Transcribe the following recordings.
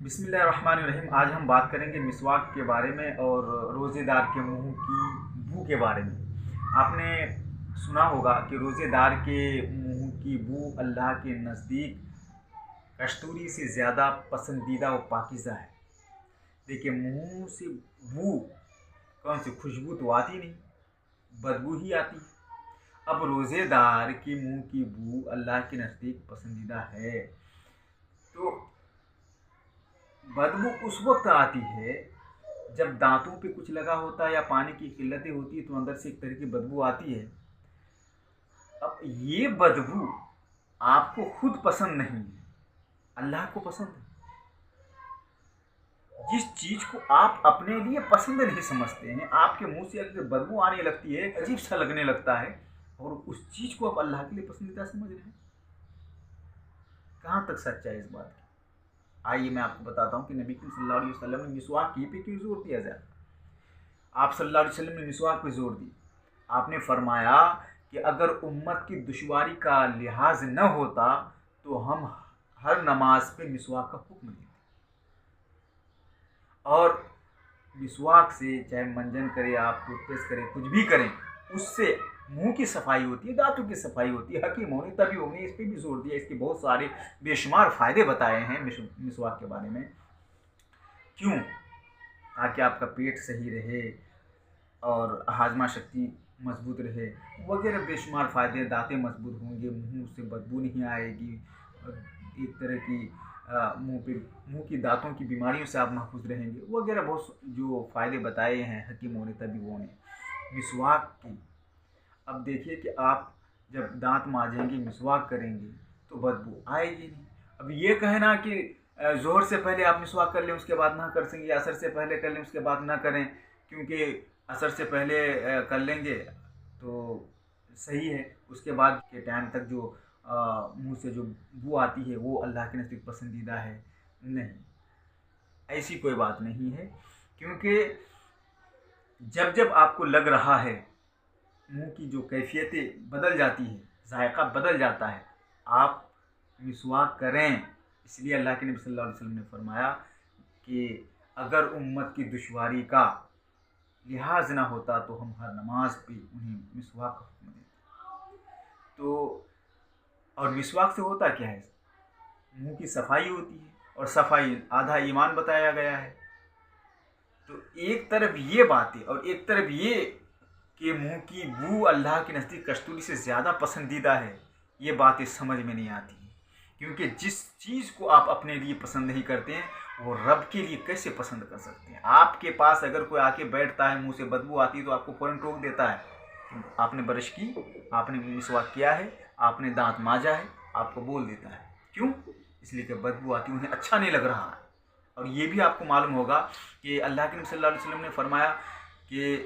बिस्मिल्लाहिर्रहमानिर्रहीम। आज हम बात करेंगे मिसवाक के बारे में और रोज़ेदार के मुंह की बू के बारे में। आपने सुना होगा कि रोज़ेदार के मुंह की बू अल्लाह के नज़दीक कस्तूरी से ज़्यादा पसंदीदा व पाकीज़ा है। देखिए, मुंह से बू कौन सी खुशबू तो आती नहीं, बदबू ही आती है। अब रोज़ेदार के मुंह की बू अल्लाह के नज़दीक पसंदीदा है तो बदबू उस वक्त आती है जब दांतों पे कुछ लगा होता है या पानी की किल्लतें होती है तो अंदर से एक तरह की बदबू आती है। अब ये बदबू आपको खुद पसंद नहीं है, अल्लाह को पसंद है। जिस चीज को आप अपने लिए पसंद नहीं समझते हैं, आपके मुंह से अगर बदबू आने लगती है, अजीब सा लगने लगता है, और उस चीज को आप अल्लाह के लिए पसंदीदा समझ रहे हैं। कहाँ तक सच्चाई है इस बात की? आइए मैं आपको बताता हूँ कि नबी सल्लल्लाहु अलैहि वसल्लम ने मिसवाक की पे क्यों जोर दिया जाए। आप सल्लल्लाहु अलैहि वसल्लम ने मिसवाक पे जोर दी। आपने फरमाया कि अगर उम्मत की दुश्वारी का लिहाज न होता तो हम हर नमाज पे मिसवाक का हुक्म देते। और मिसवाक से चाहे मंजन करे, आप टूथपेस्ट करें, कुछ भी करें, उससे मुंह की सफाई होती है, दांतों की सफाई होती है। हकीमों ने तभी उन्हें इस पर भी जोर दिया। इसके बहुत सारे बेशुमार फ़ायदे बताए हैं मिसवाक के बारे में। क्यों? ताकि आपका पेट सही रहे और हाजमा शक्ति मजबूत रहे, वगैरह बेशुमार फ़ायदे। दांतें मजबूत होंगे, मुंह से बदबू नहीं आएगी, एक तरह की मुंह की दांतों की बीमारियों से आप महफूज रहेंगे, वगैरह बहुत जो फ़ायदे बताए हैं हकीमों ने तबीबों ने मिसवाक की। अब देखिए कि आप जब दांत मांजेंगे, मिसवाक करेंगे तो बदबू आएगी नहीं। अब ये कहना कि ज़ोहर से पहले आप मिसवाक कर लें उसके बाद ना कर सकेंगे, असर से पहले कर लें उसके बाद ना करें, क्योंकि असर से पहले कर लेंगे तो सही है, उसके बाद के टाइम तक जो मुंह से जो बू आती है वो अल्लाह के नज़दीक पसंदीदा है नहीं। ऐसी कोई बात नहीं है, क्योंकि जब जब आपको लग रहा है, मुंह की जो कैफियतें बदल जाती है, जायका बदल जाता है, आप मिसवाक करें। इसलिए अल्लाह के नबी सल्लल्लाहु अलैहि वसल्लम ने फरमाया कि अगर उम्मत की दुश्वारी का लिहाज ना होता तो हम हर नमाज पे उन्हें मिसवाक का हुक्म देते। तो और मिसवाक से होता क्या है? मुंह की सफाई होती है, और सफाई आधा ईमान बताया गया है। तो एक तरफ ये बातें और एक तरफ ये कि मुंह की बू अल्लाह के नज़दीक कस्तूरी से ज़्यादा पसंदीदा है, ये बातें समझ में नहीं आती। क्योंकि जिस चीज़ को आप अपने लिए पसंद नहीं करते हैं, वो रब के लिए कैसे पसंद कर सकते हैं? आपके पास अगर कोई आके बैठता है, मुंह से बदबू आती है तो आपको फ़ौरन टोक देता है। आपने ब्रश की, आपने मिसवाक किया है, आपने दांत मांजा है, आपको बोल देता है। क्यों? इसलिए कि बदबू आती, उन्हें अच्छा नहीं लग रहा है। और ये भी आपको मालूम होगा कि अल्लाह के नबी सल्लल्लाहु अलैहि वसल्लम ने फरमाया कि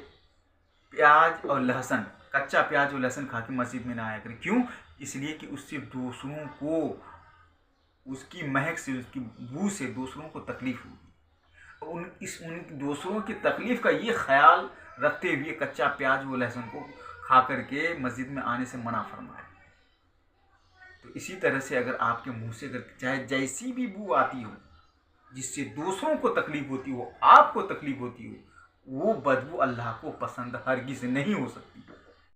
प्याज और लहसुन, कच्चा प्याज और लहसुन खा के मस्जिद में ना आया करें। क्यों? इसलिए कि उससे दूसरों को, उसकी महक से, उसकी बू से दूसरों को तकलीफ़ होगी। उन दूसरों की तकलीफ़ का ये ख्याल रखते हुए कच्चा प्याज व लहसुन को खा करके मस्जिद में आने से मना फरमाया। तो इसी तरह से अगर आपके मुंह से अगर चाहे जैसी भी बू आती हो, जिससे दूसरों को तकलीफ़ होती हो, आपको तकलीफ़ होती हो, वो बदबू अल्लाह को पसंद हरगिज़ नहीं हो सकती।